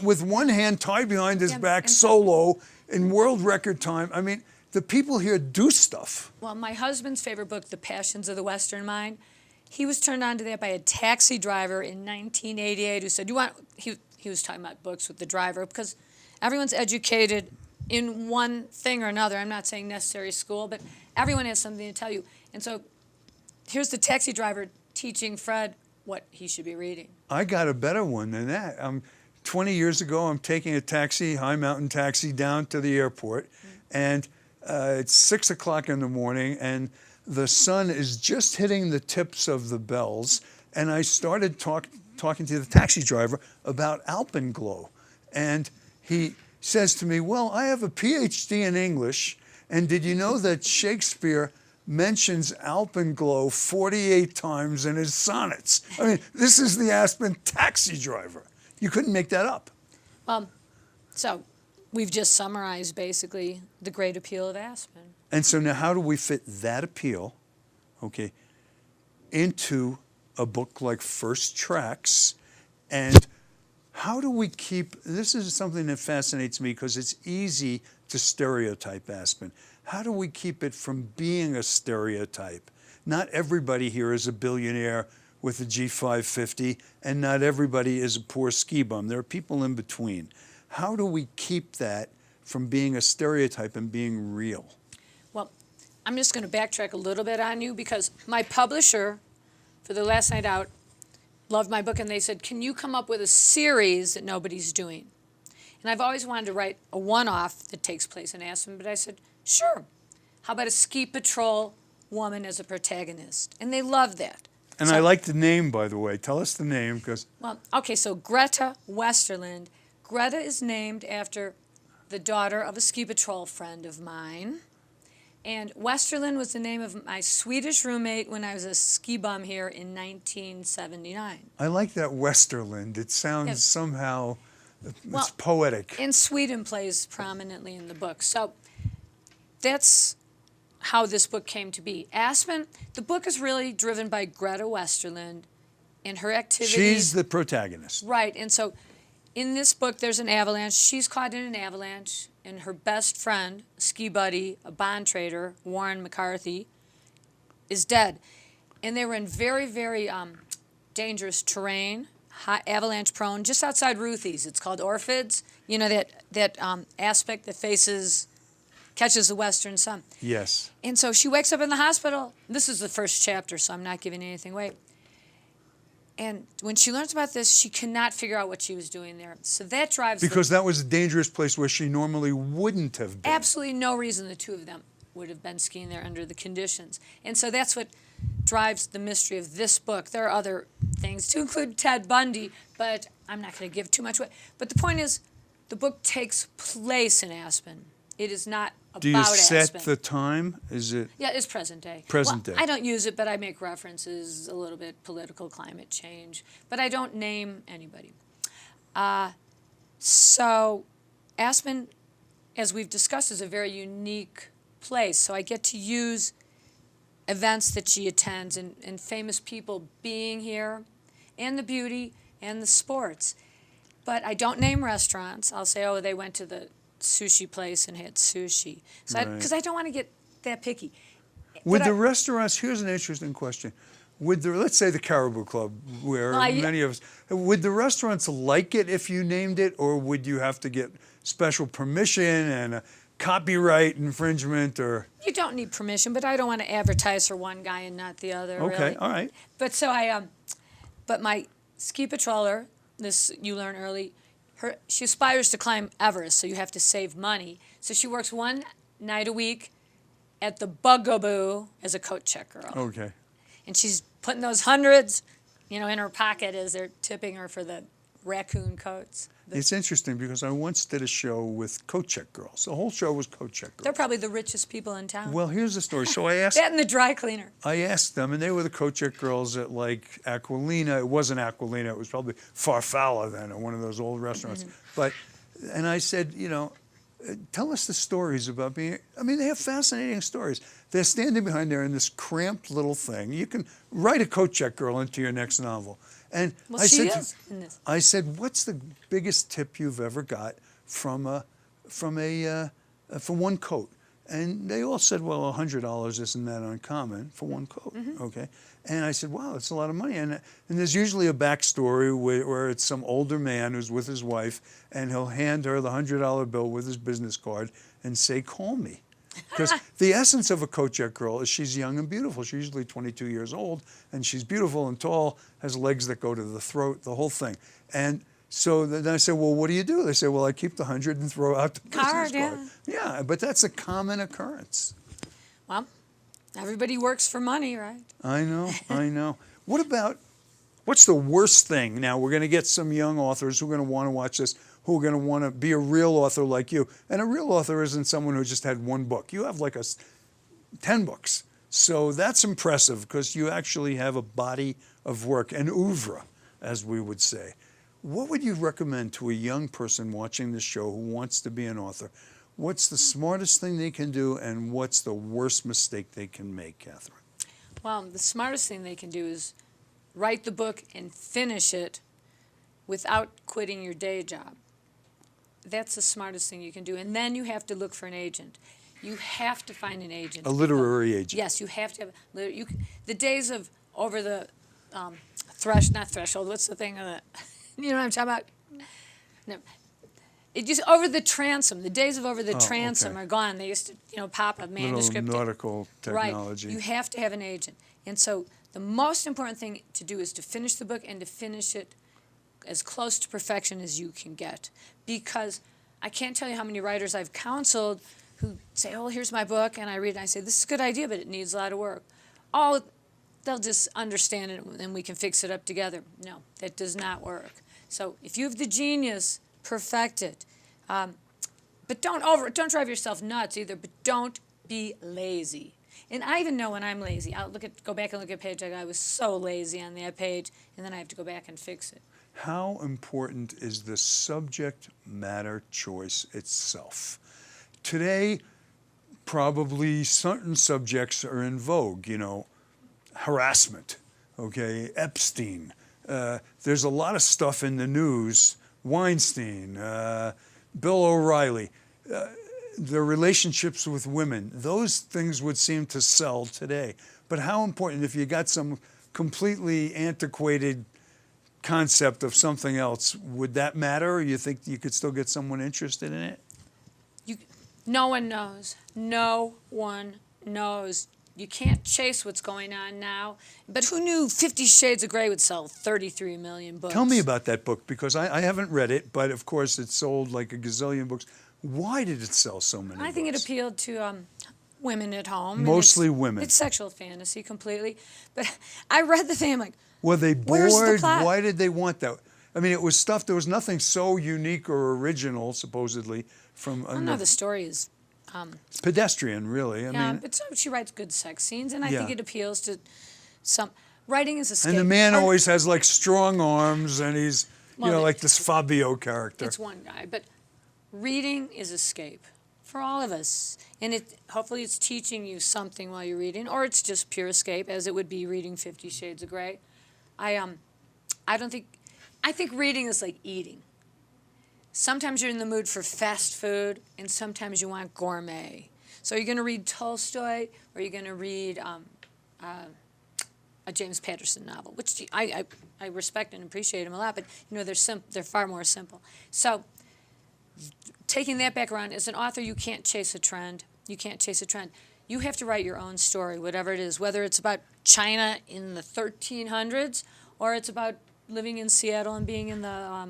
with one hand tied behind his back solo in world record time. I mean, the people here do stuff. Well, my husband's favorite book, The Passions of the Western Mind, he was turned on to that by a taxi driver in 1988 who said, he was talking about books with the driver, because everyone's educated in one thing or another. I'm not saying necessary school, but everyone has something to tell you. And so here's the taxi driver teaching Fred what he should be reading. I got a better one than that. 20 years ago, I'm taking a taxi, high mountain taxi, down to the airport, and it's 6 o'clock in the morning, and the sun is just hitting the tips of the bells, and I started talking to the taxi driver about alpenglow, and he says to me, well, I have a PhD in English, and did you know that Shakespeare mentions alpenglow 48 times in his sonnets? I mean, this is the Aspen taxi driver. You couldn't make that up. So we've just summarized, basically, the great appeal of Aspen. And so now how do we fit that appeal, into a book like First Tracks? And how do we keep, this is something that fascinates me because it's easy to stereotype Aspen. How do we keep it from being a stereotype? Not everybody here is a billionaire with a G550, and not everybody is a poor ski bum. There are people in between. How do we keep that from being a stereotype and being real? Well, I'm just going to backtrack a little bit on you, because my publisher for The Last Night Out loved my book, and they said, can you come up with a series that nobody's doing? And I've always wanted to write a one-off that takes place in Aspen, but I said, sure. How about a ski patrol woman as a protagonist? And they loved that. And I like the name, by the way. Tell us the name, because... Well, okay, so Greta Westerland. Greta is named after the daughter of a ski patrol friend of mine. And Westerland was the name of my Swedish roommate when I was a ski bum here in 1979. I like that Westerland. It sounds Yes. somehow, Well, it's poetic. And Sweden plays prominently in the book. So that's how this book came to be. Aspen, the book is really driven by Greta Westerland and her activities. She's the protagonist. Right, and so in this book, there's an avalanche. She's caught in an avalanche, and her best friend, ski buddy, a bond trader, Warren McCarthy, is dead. And they were in very, very dangerous terrain, high, avalanche-prone, just outside Ruthie's. It's called Orfids. You know, that aspect that catches the western sun. Yes. And so she wakes up in the hospital. This is the first chapter, so I'm not giving anything away. And when she learns about this, she cannot figure out what she was doing there. So that drives Because that was a dangerous place where she normally wouldn't have been. absolutely no reason the two of them would have been skiing there under the conditions. And so that's what drives the mystery of this book. There are other things, to include Ted Bundy, but I'm not going to give too much away. But the point is, the book takes place in Aspen. It is not about Do you set Aspen. the time? Is it? Yeah, it's present day. Present day. I don't use it, but I make references, a little bit political, climate change, but I don't name anybody. So Aspen, as we've discussed, is a very unique place. So I get to use events that she attends and famous people being here, and the beauty and the sports. But I don't name restaurants. I'll say, oh, they went to the sushi place and had sushi. So Right. because I don't want to get that picky. Would But the I- restaurants, here's an interesting question. Let's say the Caribou Club, where Well, many of us, would the restaurants like it if you named it, or would you have to get special permission and a copyright infringement, or? You don't need permission, but I don't want to advertise for one guy and not the other. Okay, really. all right. But so but my ski patroller, this you learn early, she aspires to climb Everest, so you have to save money. So she works one night a week at the Bugaboo as a coat check girl. Okay. And she's putting those hundreds, in her pocket as they're tipping her for the raccoon coats. It's interesting because I once did a show with coat check girls. The whole show was coat check girls. They're probably the richest people in town. Well, here's the story. So I asked That and the dry cleaner. them, and they were the coat check girls at like Aquilina. It wasn't Aquilina. It was probably Farfalla then, or one of those old restaurants. And I said, tell us the stories about being. I mean, they have fascinating stories. They're standing behind there in this cramped little thing. You can write a coat check girl into your next novel. And Well, I she said, is in this. I said, what's the biggest tip you've ever got for one coat? And they all said, well, $100 isn't that uncommon for one coat, okay? And I said, wow, that's a lot of money. And there's usually a backstory where it's some older man who's with his wife, and he'll hand her the $100 bill with his business card and say, call me. Because the essence of a coat check girl is she's young and beautiful. She's usually 22 years old, and she's beautiful and tall, has legs that go to the throat, the whole thing. And so then I said, well, what do you do? They say, well, I keep the 100 and throw out the business Card, card. Yeah, but that's a common occurrence. Well, everybody works for money, right? I know. What's the worst thing? Now, we're going to get some young authors who are going to want to watch this, who are going to want to be a real author like you. And a real author isn't someone who just had one book. You have like 10 books. So that's impressive because you actually have a body of work, an oeuvre, as we would say. What would you recommend to a young person watching this show who wants to be an author? What's the smartest thing they can do, and what's the worst mistake they can make, Catherine? Well, the smartest thing they can do is write the book and finish it without quitting your day job. That's the smartest thing you can do. And then you have to look for an agent. You have to find an agent. A literary agent. Yes, you have to have. The days of over the not threshold. What's the thing? You know what I'm talking about? No. It just over the transom. The days of over the transom okay. are gone. They used to, pop a manuscript. Little nautical technology. Right. You have to have an agent. And so the most important thing to do is to finish the book and to finish it as close to perfection as you can get. Because I can't tell you how many writers I've counseled who say, oh, here's my book, and I read it, and I say, this is a good idea, but it needs a lot of work. Oh, they'll just understand it, and we can fix it up together. No, that does not work. So if you have the genius, perfect it. But don't drive yourself nuts either, but don't be lazy. And I even know when I'm lazy. I'll go back and look at a page. I was so lazy on that page, and then I have to go back and fix it. How important is the subject matter choice itself? Today, probably certain subjects are in vogue, harassment, okay, Epstein. There's a lot of stuff in the news, Weinstein, Bill O'Reilly. The relationships with women, those things would seem to sell today. But how important, if you got some completely antiquated concept of something else, would that matter? Or you think you could still get someone interested in it? No one knows. No one knows. You can't chase what's going on now. But who knew 50 Shades of Grey would sell 33 million books? Tell me about that book, because I haven't read it, but of course it sold like a gazillion books. Why did it sell so many I think it books? appealed to women at home. and Mostly women. It's sexual fantasy completely. But I read the thing, I'm like, Were they where's the bored? plot? Why did they want that? I mean, it was stuff, there was nothing so unique or original, supposedly, from I don't know, the story is... it's pedestrian, really. I mean, but so she writes good sex scenes, and I Yeah. think it appeals to some... Writing is escape. and the man Or- always has like strong arms, and he's, Well, like this Fabio character. It's one guy, but reading is escape for all of us, and hopefully it's teaching you something while you're reading, or it's just pure escape, as it would be reading 50 Shades of Grey. I think reading is like eating. Sometimes you're in the mood for fast food, and sometimes you want gourmet. So you're going to read Tolstoy, or you're going to read a James Patterson novel, which I respect and appreciate him a lot, but they're far more simple. So taking that back around, as an author, you can't chase a trend. You can't chase a trend. You have to write your own story, whatever it is, whether it's about China in the 1300s or it's about living in Seattle and being in the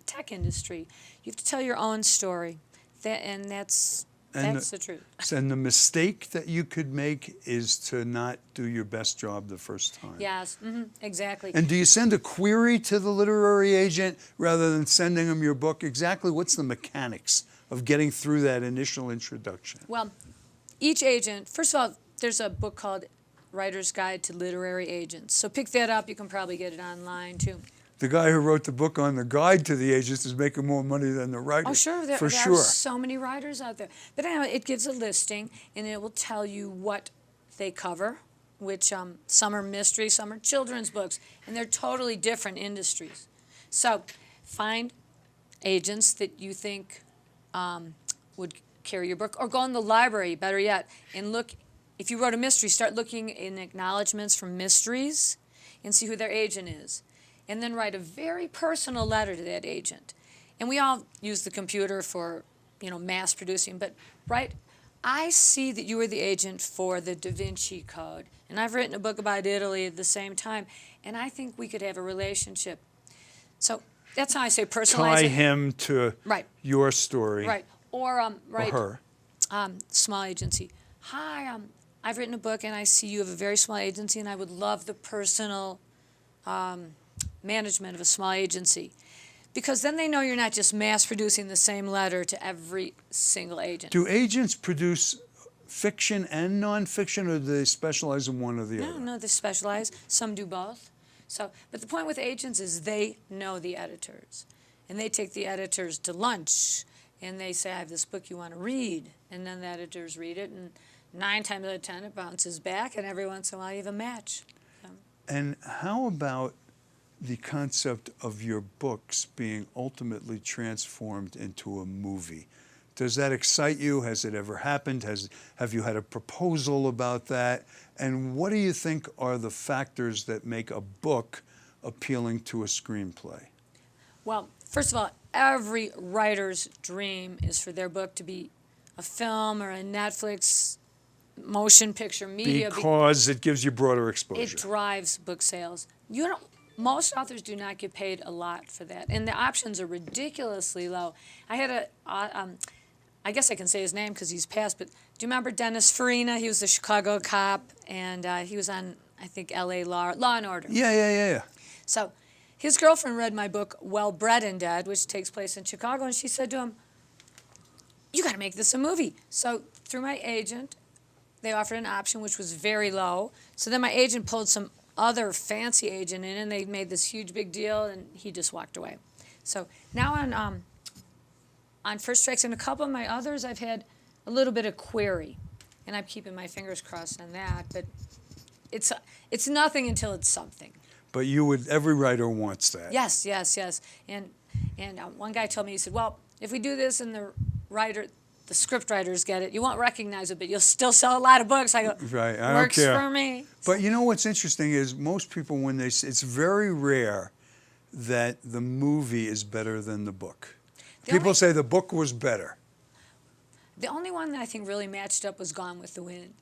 tech industry. You have to tell your own story, that's the truth. And the mistake that you could make is to not do your best job the first time. Yes, exactly. And do you send a query to the literary agent rather than sending them your book? Exactly what's the mechanics of getting through that initial introduction? Well, each agent, first of all, there's a book called Writer's Guide to Literary Agents. So pick that up. You can probably get it online, too. The guy who wrote the book on the guide to the agents is making more money than the writer. Oh, sure. There are so many writers out there. But anyway, it gives a listing, and it will tell you what they cover, which some are mystery, some are children's books, and they're totally different industries. So find agents that you think would carry your book, or go in the library, better yet, and look. If you wrote a mystery, start looking in acknowledgments from mysteries and see who their agent is. And then write a very personal letter to that agent. And we all use the computer for, mass producing, but I see that you were the agent for the Da Vinci Code, and I've written a book about Italy at the same time, and I think we could have a relationship. So that's how I say personalize Tie it. him to your story. Right. Or or her. Small agency. Hi, I've written a book, and I see you have a very small agency, and I would love the personal management of a small agency, because then they know you're not just mass producing the same letter to every single agent. Do agents produce fiction and nonfiction, or do they specialize in one or the other? No, they specialize. Some do both. But the point with agents is they know the editors, and they take the editors to lunch, and they say, I have this book you want to read, and then the editors read it, and 9 times out of 10 it bounces back, and every once in a while you have a match. And how about the concept of your books being ultimately transformed into a movie? Does that excite you? Has it ever happened? Have you had a proposal about that? And what do you think are the factors that make a book appealing to a screenplay? Well, first of all, every writer's dream is for their book to be a film or a Netflix motion picture media. Because it gives you broader exposure. It drives book sales. Most authors do not get paid a lot for that, and the options are ridiculously low. I had I guess I can say his name because he's passed, but do you remember Dennis Farina? He was the Chicago cop, and he was on, I think, L.A. Law and Order. Yeah. So his girlfriend read my book, Well Bred and Dead, which takes place in Chicago, and she said to him, you got to make this a movie. So through my agent. They offered an option which was very low. So then my agent pulled some other fancy agent in, and they made this huge big deal, and he just walked away. So now on First Strikes and a couple of my others, I've had a little bit of query, and I'm keeping my fingers crossed on that. But it's nothing until it's something. But every writer wants that. Yes, yes, yes. And one guy told me, he said, well, if we do this and the script writers get it, you won't recognize it, but you'll still sell a lot of books. I go, right, I works don't care. for me. But you know what's interesting is most people, when it's very rare that the movie is better than the book. People say the book was better. The only one that I think really matched up was Gone with the Wind.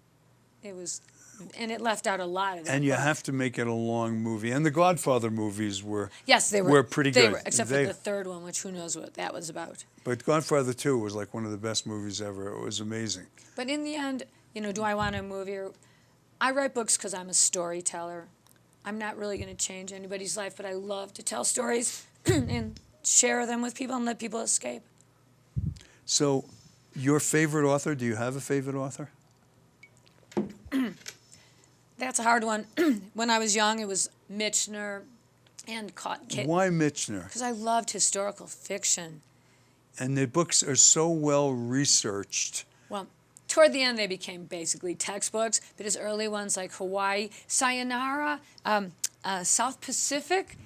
And it left out a lot of that. And you have to make it a long movie. And the Godfather movies were pretty good. Except for the third one, which who knows what that was about. But Godfather 2 was like one of the best movies ever. It was amazing. But in the end, do I want a movie? I write books because I'm a storyteller. I'm not really going to change anybody's life, but I love to tell stories and share them with people and let people escape. So, your favorite author, do you have a favorite author? That's a hard one. When I was young, it was Michener and Why Michener? Because I loved historical fiction. And the books are so well researched. Well, toward the end, they became basically textbooks, but his early ones like Hawaii, Sayonara, South Pacific,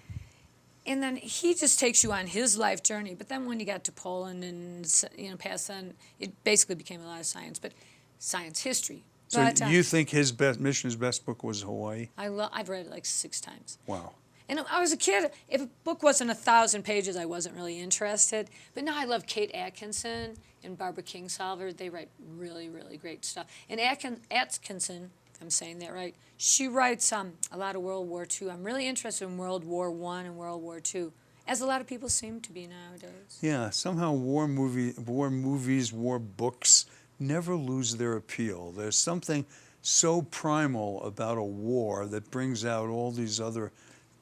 and then he just takes you on his life journey. But then when you got to Poland and past then, it basically became a lot of science, but science history. So you think Michener's best book was Hawaii? I've read it like 6 times. Wow. And I was a kid. If a book wasn't 1,000 pages, I wasn't really interested. But now I love Kate Atkinson and Barbara Kingsolver. They write really, really great stuff. And Atkinson, if I'm saying that right, she writes a lot of World War II. I'm really interested in World War I and World War II, as a lot of people seem to be nowadays. Yeah, somehow war movies, war books never lose their appeal. There's something so primal about a war that brings out all these other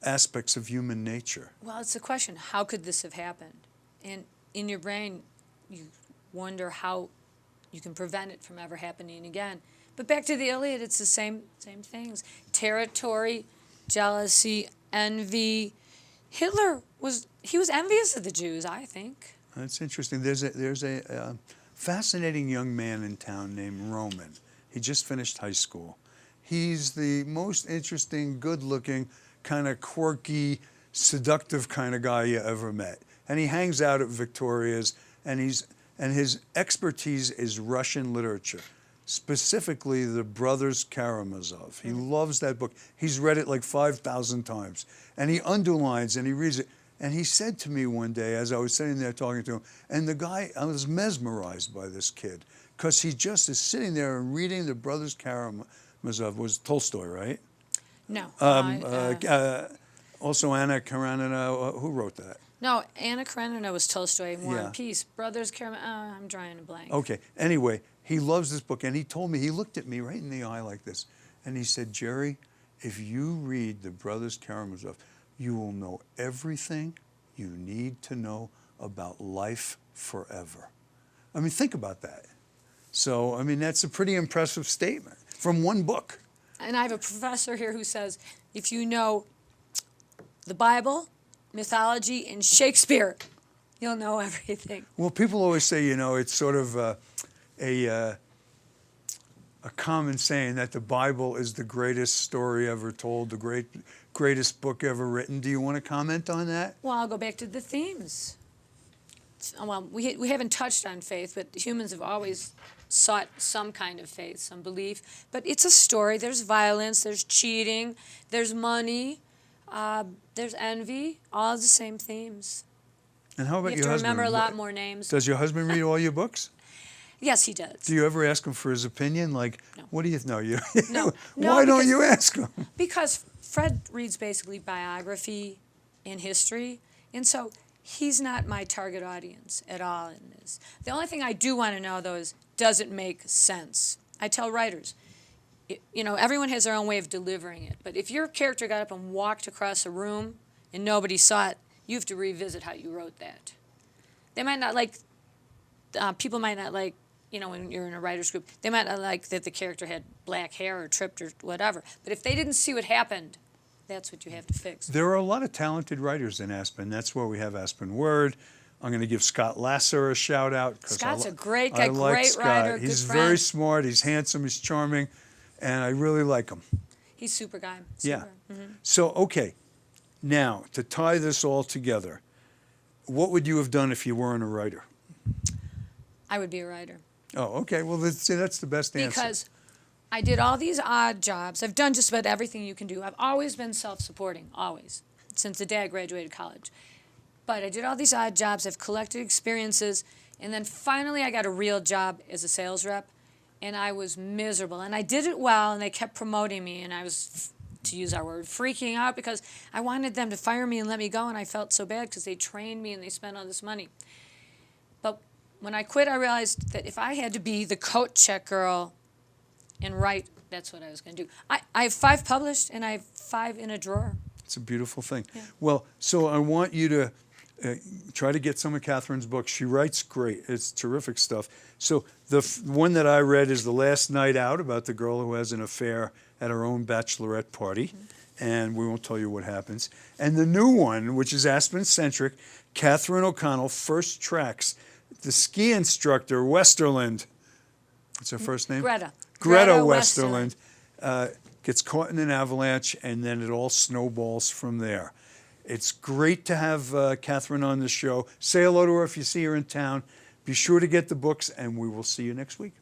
aspects of human nature. Well, it's a question, how could this have happened? And in your brain, you wonder how you can prevent it from ever happening again. But back to the Iliad, it's the same things. Territory, jealousy, envy. Hitler was envious of the Jews, I think. That's interesting. There's a fascinating young man in town named Roman. He just finished high school. He's the most interesting, good-looking, kind of quirky, seductive kind of guy you ever met. And he hangs out at Victoria's, and his expertise is Russian literature, specifically the Brothers Karamazov. He loves that book. He's read it like 5,000 times. And he underlines and he reads it. And he said to me one day, as I was sitting there talking to him, and I was mesmerized by this kid, because he just is sitting there and reading the Brothers Karamazov. Was Tolstoy, right? No. Also Anna Karenina, who wrote that? No, Anna Karenina was Tolstoy, War and Peace. Brothers Karamazov, I'm drawing a blank. Okay, anyway, he loves this book, and he told me, he looked at me right in the eye like this, and he said, Jerry, if you read the Brothers Karamazov, you will know everything you need to know about life forever. I mean, think about that. So, I mean, that's a pretty impressive statement from one book. And I have a professor here who says, if you know the Bible, mythology, and Shakespeare, you'll know everything. Well, people always say, it's sort of a common saying that the Bible is the greatest story ever told, the greatest book ever written. Do you want to comment on that? Well, I'll go back to the themes. Well, we haven't touched on faith, but humans have always sought some kind of faith, some belief. But it's a story. There's violence, there's cheating, there's money, there's envy, all the same themes. And how about your husband? You have to remember a lot more names. Does your husband read all your books? Yes, he does. Do you ever ask him for his opinion? Like, no. What do you know? No. Why don't you ask him? Because Fred reads basically biography and history, and so he's not my target audience at all in this. The only thing I do want to know, though, is does it make sense? I tell writers, everyone has their own way of delivering it, but if your character got up and walked across a room and nobody saw it, you have to revisit how you wrote that. They might not like, people might not like you know, when you're in a writer's group, they might not like that the character had black hair or tripped or whatever. But if they didn't see what happened, that's what you have to fix. There are a lot of talented writers in Aspen. That's why we have Aspen Word. I'm going to give Scott Lasser a shout out. Scott's a great guy, I like great Scott. writer, He's good very friend. smart. He's handsome. He's charming, and I really like him. He's super guy. Yeah. Super. So, okay, now to tie this all together, what would you have done if you weren't a writer? I would be a writer. Oh, okay. Well, that's the best answer. Because I did all these odd jobs. I've done just about everything you can do. I've always been self-supporting, always, since the day I graduated college. But I did all these odd jobs. I've collected experiences. And then finally I got a real job as a sales rep. And I was miserable. And I did it well, and they kept promoting me. And I was, to use our word, freaking out because I wanted them to fire me and let me go. And I felt so bad because they trained me and they spent all this money. But when I quit, I realized that if I had to be the coat check girl and write, that's what I was going to do. I have 5 published, and I have 5 in a drawer. It's a beautiful thing. Yeah. Well, so I want you to try to get some of Catherine's books. She writes great. It's terrific stuff. So the one that I read is The Last Night Out, about the girl who has an affair at her own bachelorette party. And we won't tell you what happens. And the new one, which is Aspen-centric, Catherine O'Connell, First Tracks, the ski instructor, Westerland. What's her first name? Greta. Greta Westerland gets caught in an avalanche, and then it all snowballs from there. It's great to have Catherine on the show. Say hello to her if you see her in town. Be sure to get the books, and we will see you next week.